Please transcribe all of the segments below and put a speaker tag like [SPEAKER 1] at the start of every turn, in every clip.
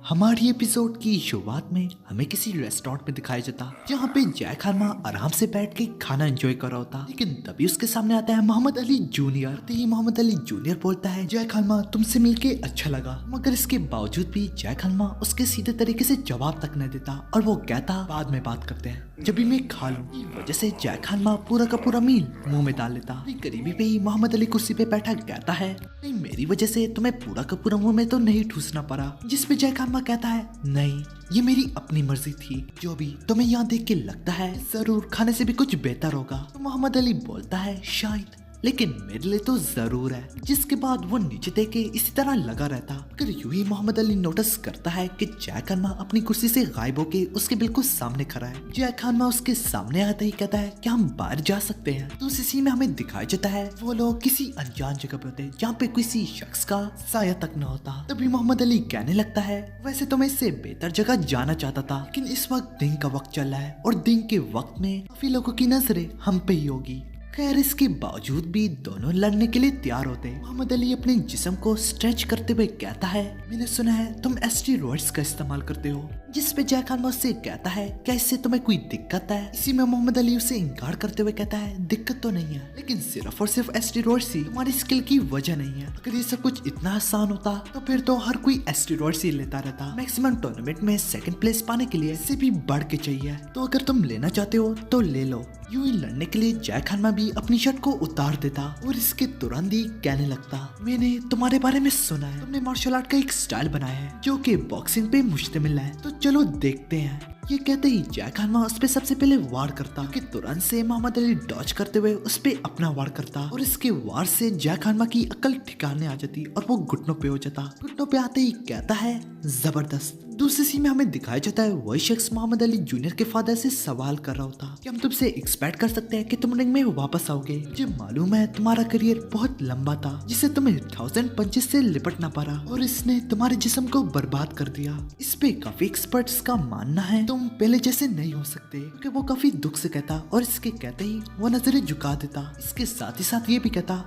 [SPEAKER 1] हमारी एपिसोड की शुरुआत में हमें किसी रेस्टोरेंट में दिखाया जाता जहाँ पे जय खानमा आराम से बैठ के खाना एंजॉय कर रहा होता। लेकिन तभी उसके सामने आता है मोहम्मद अली जूनियर। तो ही मोहम्मद अली जूनियर बोलता है, जय खानमा तुमसे मिलके अच्छा लगा। मगर इसके बावजूद भी जय खानमा उसके सीधे तरीके से जवाब तक न देता और वो कहता बाद में बात करते हैं जब भी मैं खा लूं। इस वजह से जय खानमा पूरा का पूरा मील मुंह में डाल लेता। करीबी पे ही मोहम्मद अली कुर्सी पे बैठा कहता है, नहीं मेरी वजह से तुम्हें पूरा का पूरा मुंह में तो नहीं ठूसना पड़ा। जिसपे जय खानमा कहता है, नहीं ये मेरी अपनी मर्जी थी, जो भी तुम्हें यहाँ देख के लगता है जरूर खाने से भी कुछ बेहतर होगा। तो मोहम्मद अली बोलता है शायद, लेकिन मेरे लिए तो जरूर है। जिसके बाद वो नीचे देख के इसी तरह लगा रहता। फिर यूं ही मोहम्मद अली नोटिस करता है कि जय खानमा अपनी कुर्सी से गायब होके उसके बिल्कुल सामने खड़ा है। जय खानमा उसके सामने आते ही कहता है कि हम बाहर जा सकते हैं। तो उस सीन में हमें दिखाया जाता है वो लोग किसी अनजान जगह पे होते हैं जहाँ पे किसी शख्स का साया तक न होता। तभी मोहम्मद अली कहने लगता है, वैसे तो मैं इससे बेहतर जगह जाना चाहता था, लेकिन इस वक्त दिन का वक्त चल रहा है और दिन के वक्त में काफी लोगों की नजरें हम पे ही होगी। खैर इसके बावजूद भी दोनों लड़ने के लिए तैयार होते हैं। मोहम्मद अली अपने जिस्म को स्ट्रेच करते हुए कहता है, मैंने सुना है तुम स्टेरॉइड्स का इस्तेमाल करते हो। जिस पे जय खानमा उससे कहता है, क्या इससे तुम्हें कोई दिक्कत है? इसी में मोहम्मद अली उसे इनकार करते हुए कहता है, दिक्कत तो नहीं है, लेकिन सिर्फ और सिर्फ स्टेरॉइड्स ही तुम्हारी स्किल की वजह नहीं है। अगर ये सब कुछ इतना आसान होता तो फिर तो हर कोई स्टेरॉइड्स ही लेता रहता। मैक्सिमम टूर्नामेंट में सेकंड प्लेस पाने के लिए इससे भी बढ़ के चाहिए, तो अगर तुम लेना चाहते हो तो ले लो। यूं ही लड़ने के लिए जय खानमा भी अपनी शर्ट को उतार देता और इसके तुरंत ही कहने लगता, मैंने तुम्हारे बारे में सुना है, तुमने मार्शल आर्ट का एक स्टाइल बनाया है जो कि बॉक्सिंग पे मुश्तमिल है, तो चलो देखते हैं। ये कहते ही जय खानमा उस पे सबसे पहले वार करता कि तुरंत से मोहम्मद अली डॉज करते हुए उस पे अपना वार करता और इसके वार से जय खानमा की अकल ठिकाने आ जाती और वो घुटनों पे हो जाता। घुटनों पे आते ही कहता है, जबरदस्त। दूसरी सीन में हमें दिखाया जाता है वही शख्स मोहम्मद अली जूनियर के फादर से सवाल कर रहा होता कि हम तुमसे एक्सपेक्ट कर सकते हैं कि तुम रिंग में वापस आओगे। मुझे मालूम है तुम्हारा करियर बहुत लंबा था जिसे तुम्हें 1000 पंचेस से लिपटना पड़ा और इसने तुम्हारे जिस्म को बर्बाद कर दिया। इस पे काफी एक्सपर्ट्स का मानना है तुम पहले जैसे नहीं हो सकते, क्योंकि वो काफी दुख से कहता और इसके कहते ही वो नजरें झुका देता। इसके साथ ही साथ ये भी कहता,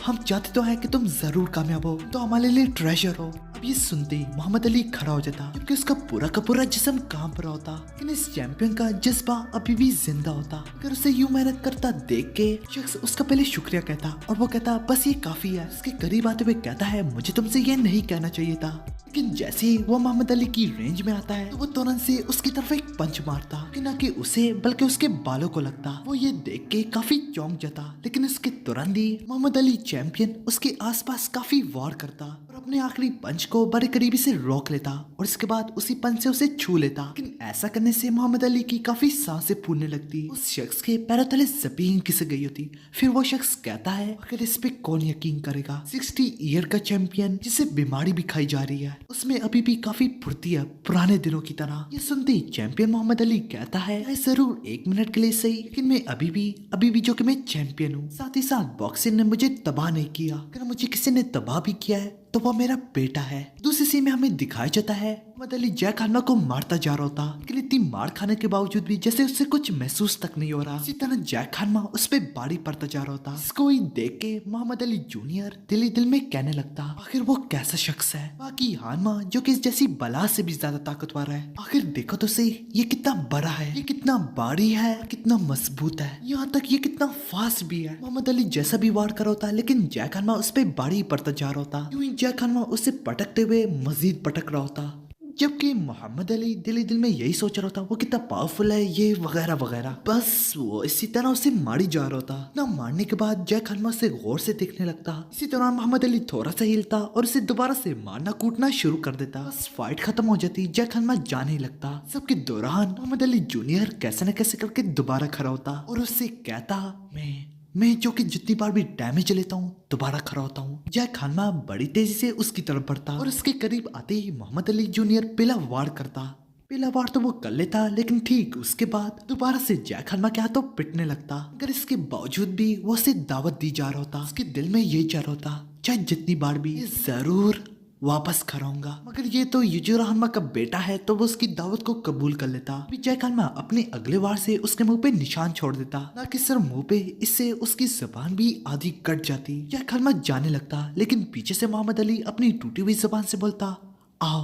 [SPEAKER 1] हम चाहते तो है कि तुम जरूर कामयाब हो, तो हमारे लिए ट्रेजर हो। अब ये सुनते ही मोहम्मद अली खड़ा हो जाता क्योंकि उसका पूरा का पूरा जिस्म कांप रहा होता, लेकिन इस चैंपियन का जज्बा अभी भी जिंदा होता। अगर उसे यूं मेहनत करता देख के शख्स उसका पहले शुक्रिया कहता और वो कहता बस ये काफी है। उसके करीब आते हुए कहता है, मुझे तुमसे ये नहीं कहना चाहिए था। लेकिन जैसे ही वो मोहम्मद अली की रेंज में आता है तो वो तुरंत से उसकी तरफ एक पंच मारता कि ना कि उसे बल्कि उसके बालों को लगता। वो ये देख के काफी चौंक जाता, लेकिन उसके तुरंत ही मोहम्मद अली चैंपियन उसके आसपास काफी वार करता और अपने आखिरी पंच को बड़े करीबी से रोक लेता और इसके बाद उसी पंच से उसे छू लेता। लेकिन ऐसा करने से मोहम्मद अली की काफी सांसें फूलने लगती। उस शख्स के पैरों तले जमीन खिसक गई होती। फिर वो शख्स कहता है, अगर इस पे कौन यकीन करेगा, 60 ईयर का चैंपियन जिसे बीमारी भी खाई जा रही है, उसमें अभी भी काफी फुर्ती है पुराने दिनों की तरह। ये सुनते ही चैंपियन मोहम्मद अली कहता है, मैं जरूर 1 मिनट के लिए सही, लेकिन मैं अभी भी जो कि मैं चैंपियन हूँ। साथ ही साथ बॉक्सिंग ने मुझे तबाह नहीं किया, अगर मुझे किसी ने तबाह भी किया है तो वो मेरा बेटा है। दूसरी सीन में हमें दिखाया जाता है मोहम्मद अली जय खानमा को मारता जा रहा होता, लेकिन इतनी मार खाने के बावजूद भी जैसे उससे कुछ महसूस तक नहीं हो रहा। इसी तरह जय खानमा उस पे बाड़ी पड़ता जा रहा होता। इसको ही देख के मोहम्मद अली जूनियर दिल ही दिल में कहने लगता, आखिर वो कैसा शख्स है, बाकी हानमा जो कि इस जैसी बला से भी ज्यादा ताकतवर है। आखिर देखो तो सही, ये कितना बड़ा है, ये कितना बाड़ी है, कितना मजबूत है, यहाँ तक ये कितना फास्ट भी है। मोहम्मद अली जैसा भी वार कर रहा होता, लेकिन जय खानमा उस पे बाड़ी पड़ता जा रहा होता। यूं ही जय खानमा उसे पटकते हुए मजीद पटक रहा होता, जबकि मोहम्मद अली दिल ही दिल में यही सोच रहा था वो कितना पावरफुल है, ये वगैरह वगैरह। बस वो इसी तरह उसे मारी जा रहा था ना। मारने के बाद जय खानमा से गौर से देखने लगता। इसी दौरान मोहम्मद अली थोड़ा सा हिलता और उसे दोबारा से मारना कूटना शुरू कर देता। बस फाइट खत्म हो जाती, जय खानमा जाने लगता। सबके दौरान मोहम्मद अली जूनियर कैसे न कैसे करके दोबारा खड़ा होता और उससे कहता, मैं जो कि जितनी बार भी डैमेज लेता हूँ दोबारा खड़ा होता हूँ। जय खानमा बड़ी तेजी से उसकी तरफ बढ़ता और उसके करीब आते ही मोहम्मद अली जूनियर पहला वार करता। पहला बार तो वो कर लेता, लेकिन ठीक उसके बाद दोबारा से जय खानमा के हाथों पिटने लगता। अगर इसके बावजूद भी वो उसे दावत दी जा रहा होता, उसके दिल में यही जा रहा होता, चाहे जितनी बार भी जरूर वापस खड़ाऊंगा। मगर ये तो युजिरो हानमा का बेटा है तो वो उसकी दावत को कबूल कर लेता। अभी जैक हानमा अपने अगले वार से उसके मुंह पे निशान छोड़ देता, ना कि सिर्फ मुंह पे, इससे उसकी जबान भी आधी कट जाती। जैक हानमा जाने लगता, लेकिन पीछे से मोहम्मद अली अपनी टूटी हुई जबान से बोलता, आओ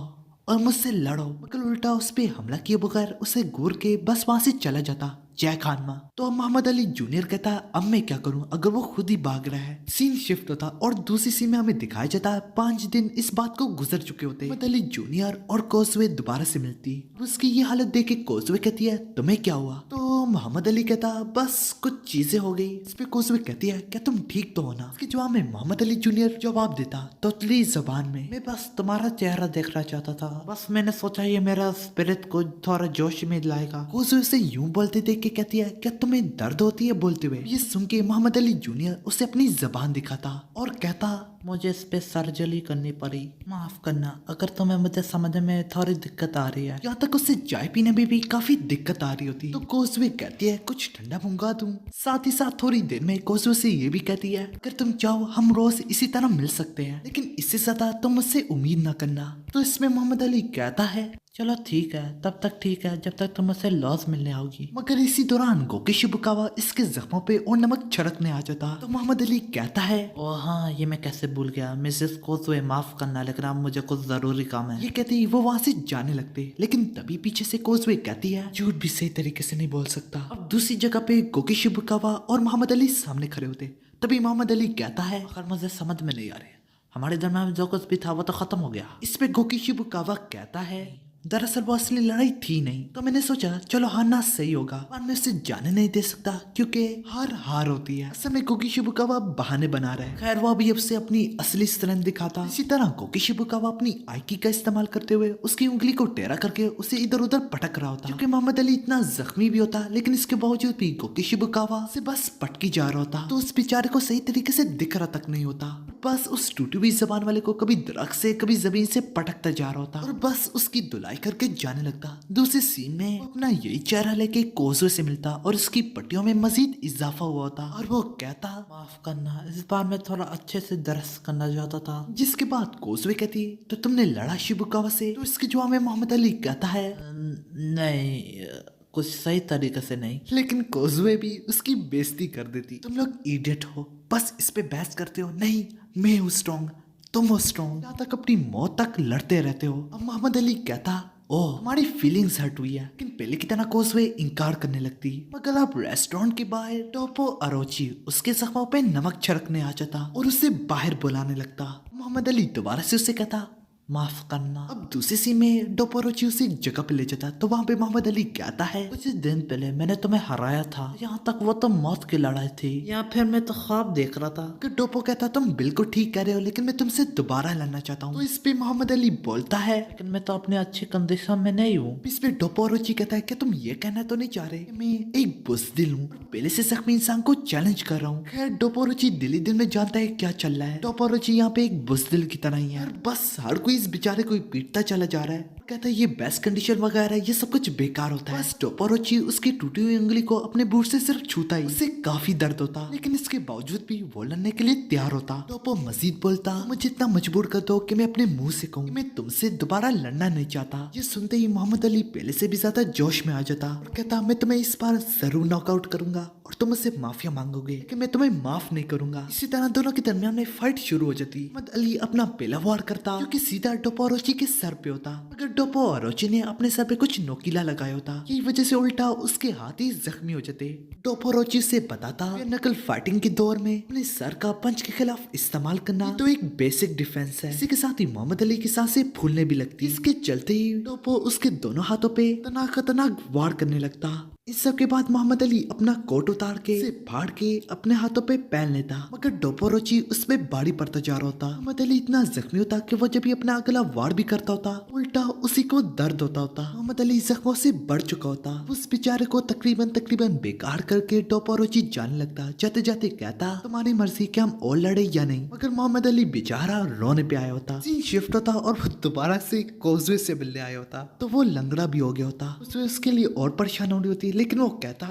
[SPEAKER 1] और मुझसे लड़ो। मगर उल्टा उस पे हमला किए बगैर उसे घूर के बस वहां से चला जाता जैक हानमा। तो अब मोहम्मद अली जूनियर कहता, अब मैं क्या करूं अगर वो खुद ही भाग रहा है। सीन शिफ्ट होता और दूसरी सीन में हमें दिखाया जाता है 5 दिन इस बात को गुजर चुके होते। मोहम्मद अली जूनियर और कोसवे दोबारा से मिलती। उसकी ये हालत देख के कोसवे कहती है, तुम्हें क्या हुआ? तो मोहम्मद अली कहता, बस कुछ चीजें हो गई। इस पे कोसवे कहती है, क्या तुम ठीक तो हो ना? इसके जवाब में मोहम्मद अली जूनियर जवाब देता तोतली जबान में, मैं बस तुम्हारा चेहरा देखना चाहता था, बस मैंने सोचा ये मेरा स्पिरिट को थोड़ा जोश में लाएगा। कोसवे उसे यूं बोलते देख के कहती है, क्या तुम्हें दर्द होती है बोलते हुए? ये सुन के मोहम्मद अली जूनियर उसे अपनी जबान दिखाता और कहता, मुझे इस पे सर्जरी करनी पड़ी, माफ करना अगर तुम्हें मुझे समझने में थोड़ी दिक्कत आ रही है। यहाँ तक उससे चाय पीने में भी काफी दिक्कत आ रही होती। तो कोसवे कहती है, कुछ ठंडा मंगा दूं? साथ ही साथ थोड़ी देर में कोसवे से ये भी कहती है, अगर तुम चाहो हम रोज इसी तरह मिल सकते हैं, लेकिन इससे ज्यादा तुम मुझसे उम्मीद न करना। तो इसमें मोहम्मद अली कहता है, चलो ठीक है, तब तक ठीक है जब तक तुम मुझसे लॉस मिलने आओगी। मगर इसी दौरान गोकी शिबुकावा इसके जख्मों पे और नमक छिड़कने आ जाता। तो मोहम्मद अली कहता है, ओ हाँ ये मैं कैसे भूल गया, मिसेस कोसवे माफ करना, लेकिन अब मुझे कुछ जरूरी काम है। ये कहते ही वो वहाँ से जाने लगते, लेकिन तभी पीछे से कोसवे कहती है, झूठ भी सही तरीके से नहीं बोल सकता। अब दूसरी जगह पे गोकी शिबुकावा और मोहम्मद अली सामने खड़े होते। तभी मोहम्मद अली कहता है, अगर मुझे समझ में नहीं आ रहे, हमारे दरम्यान जो कुछ भी था वो तो खत्म हो गया। इस पे गोकी शिबुकावा कहता है, दरअसल वो असली लड़ाई थी नहीं, तो मैंने सोचा चलो हारना सही होगा, पर मैं उसे जाने नहीं दे सकता क्योंकि हार हार होती है। असल में गोकी शिबुकावा बहाने बना रहा है। खैर वो अभी अब से अपनी असली स्ट्रेंथ दिखाता। इसी तरह गोकी शिबुकावा अपनी आईकी का इस्तेमाल करते हुए उसकी उंगली को टेढ़ा करके उसे इधर उधर पटक रहा होता। क्योंकि मोहम्मद अली इतना जख्मी भी होता, लेकिन इसके बावजूद भी गोकी शिबुकावा से बस पटकी जा रहा होता। तो उस बेचारे को सही तरीके से दिख रहा तक नहीं होता, बस उस टूटी हुई जबान वाले को कभी दरख्त से कभी जमीन से पटकता जा रहा होता और बस उसकी धुलाई करके जाने लगता। दूसरे सीन में अपना यही चेहरा लेके कोसवे से मिलता और उसकी पट्टियों में मजीद इजाफा हुआ होता और वो कहता, माफ करना इस बार मैं थोड़ा अच्छे से दरस करना चाहता था। जिसके बाद कोसवे कहती, तो तुमने लड़ा शिबुकावा से? तो इसके जवाब में मोहम्मद अली कहता है, नहीं कुछ सही तरीके से नहीं। लेकिन कोसवे भी उसकी बेइज्जती कर देती, तुम लोग इडियट हो, बस इस पे बहस करते हो। नहीं मैं हूँ स्ट्रॉन्ग, तुम हो स्ट्रॉन्ग, यहाँ तक अपनी मौत तक लड़ते रहते हो। अब मोहम्मद अली कहता, ओह हमारी फीलिंग्स हर्ट हुई है। लेकिन पहले की तरह कोसवे इंकार करने लगती। मगर अब रेस्टोरेंट के बाहर टोपो अरोची उसके जख्मों पे नमक छिड़कने आ जाता और उसे बाहर बुलाने लगता। मोहम्मद अली दोबारा से उससे कहता, माफ करना। अब दूसरी सीन में डोपोरोची उसे एक जगह पे ले जाता, तो वहाँ पे मोहम्मद अली कहता है, कुछ दिन पहले मैंने तुम्हें हराया था, यहाँ तक वो तो मौत की लड़ाई थी, या फिर मैं तो ख्वाब देख रहा था। कि डोपो कहता, तुम बिल्कुल ठीक कह रहे हो, लेकिन मैं तुमसे दोबारा लड़ना चाहता हूँ। तो इस पे मोहम्मद अली बोलता है, लेकिन मैं तो अपनी अच्छी कंडीशन में नहीं हूँ। इस पे डोपोरोची कहता है, क्या तुम ये कहना तो नहीं चाह रहे मैं एक बुज़दिल हूँ, पहले से जख्मी इंसान को चैलेंज कर रहा हूँ। खैर डोपोरोची दिली दिल में जानता है क्या चल रहा है। डोपोरोची यहाँ पे एक बुज़दिल की तरह ही है, बस हर कोई इस बेचारे को पीटता चला जा रहा है। कहता है ये बेस्ट कंडीशन वगैरह ये सब कुछ बेकार होता है। बस डोपोरोची उसकी टूटी हुई उंगली को अपने बूट से सिर्फ छूता ही उससे काफी दर्द होता, लेकिन इसके बावजूद भी वो लड़ने के लिए तैयार होता। डोपो मजीद बोलता, मुझे इतना मजबूर कर दो कि मैं अपने मुंह से कहूँ मैं तुमसे दोबारा लड़ना नहीं चाहता। ये सुनते ही मोहम्मद अली पहले से भी ज्यादा जोश में आ जाता और कहता, मैं तुम्हें इस बार जरूर नॉकआउट करूंगा और तुम मुझसे माफिया मांगोगे, लेकिन मैं तुम्हें माफ नहीं करूंगा। इसी तरह दोनों के दरमियान में फाइट शुरू हो जाती। मोहम्मद अली अपना पहला वार करता क्योंकि सीधा डोपोरोची के सर पे होता, मगर डोपोरोची ने अपने सर पे कुछ नोकीला लगाया होता, यही वजह से उल्टा उसके हाथ ही जख्मी हो जाते। डोपोरोची से बताता, नकल फाइटिंग के दौर में अपने सर का पंच के खिलाफ इस्तेमाल करना तो एक बेसिक डिफेंस है। इसी के साथ ही मोहम्मद अली की सांसें फूलने भी लगती। इसके चलते ही डोपो उसके दोनों हाथों पे तना खतरनाक वार करने लगता। इस सब के बाद मोहम्मद अली अपना कोट उतार के उसे फाड़ के अपने हाथों पे पहन लेता, मगर डोपोरोची उसमें भारी पड़ता जा रहा होता। मोहम्मद अली इतना जख्मी होता कि वो जब भी अपना अगला वार भी करता होता उल्टा उसी को दर्द होता। मोहम्मद अली जख्मों से बढ़ चुका होता। उस बेचारे को तकरीबन बेकार करके डोपोरोची जाने लगता। जाते जाते कहता, तुम्हारी मर्जी कि हम और लड़े या नहीं। मगर मोहम्मद अली बेचारा रोने पे आया होता। सीन शिफ्ट होता और वो दोबारा से कोसवे से मिलने आया होता, तो वो लंगड़ा भी हो गया होता। उसमें उसके लिए और परेशान होनी होती, लेकिन वो कहता,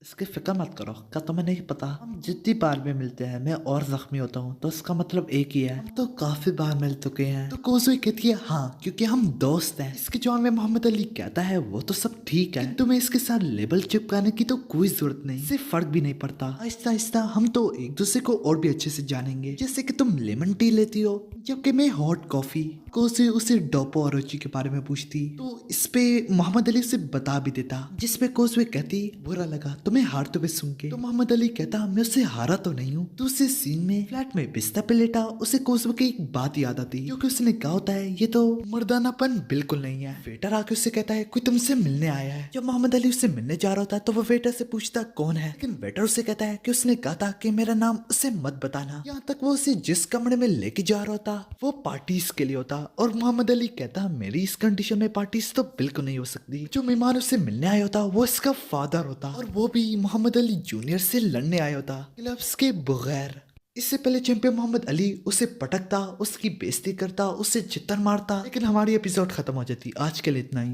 [SPEAKER 1] इसकी फिक्र मत करो, क्या तुम्हें नहीं पता हम जितनी बार भी मिलते हैं मैं और जख्मी होता हूँ, तो इसका मतलब एक ही है, हम तो काफी बार मिल चुके हैं। तो कोज़ुई कहती है हाँ क्योंकि हम दोस्त हैं। इसके जवाब में मोहम्मद अली कहता है वो तो सब ठीक है, तुम्हें इसके साथ लेबल चिपकाने की तो कोई जरूरत नहीं, इससे फर्क भी नहीं पड़ता। आहिस्ता आहिस्ता हम तो एक दूसरे को और भी अच्छे से जानेंगे, जैसे कि तुम लेमन टी लेती हो जबकि मैं हॉट कॉफी। कोज़ुई उसे डोपो ओरोची के बारे में पूछती तो इस पे मोहम्मद अली उसे बता भी देता, जिसपे कोज़ुई कहती बुरा लगा तुम्हें हारते हुए सुन के। तो मोहम्मद अली कहता मैं उससे हारा तो नहीं हूँ। दूसरे सीन में फ्लैट में बिस्तर पे लेटा उसे कोज़ुई की एक बात याद आती, क्योंकि उसने कहा होता है ये तो मर्दानापन बिल्कुल नहीं है। वेटर आके उससे कहता है कोई तुमसे मिलने आया है। जब मोहम्मद अली उससे मिलने जा रहा होता है तो वो वेटर से पूछता कौन है, लेकिन वेटर उसे कहता है कि उसने कहा था कि मेरा नाम उसे मत बताना। यहाँ तक वो उसे जिस कमरे में लेके जा रहा होता वो पार्टीज के लिए होता, और मोहम्मद अली कहता मेरी इस कंडीशन में पार्टीज तो बिल्कुल नहीं हो सकती। जो मेहमान उससे मिलने आया होता वो इसका फादर होता, और वो भी मोहम्मद अली जूनियर से लड़ने आया होता ग्लव्स के बगैर। इससे पहले चैंपियन मोहम्मद अली उसे पटकता, उसकी बेइज्जती करता, उसे चित्तर मारता, लेकिन हमारी एपिसोड खत्म हो जाती। आज के लिए इतना ही।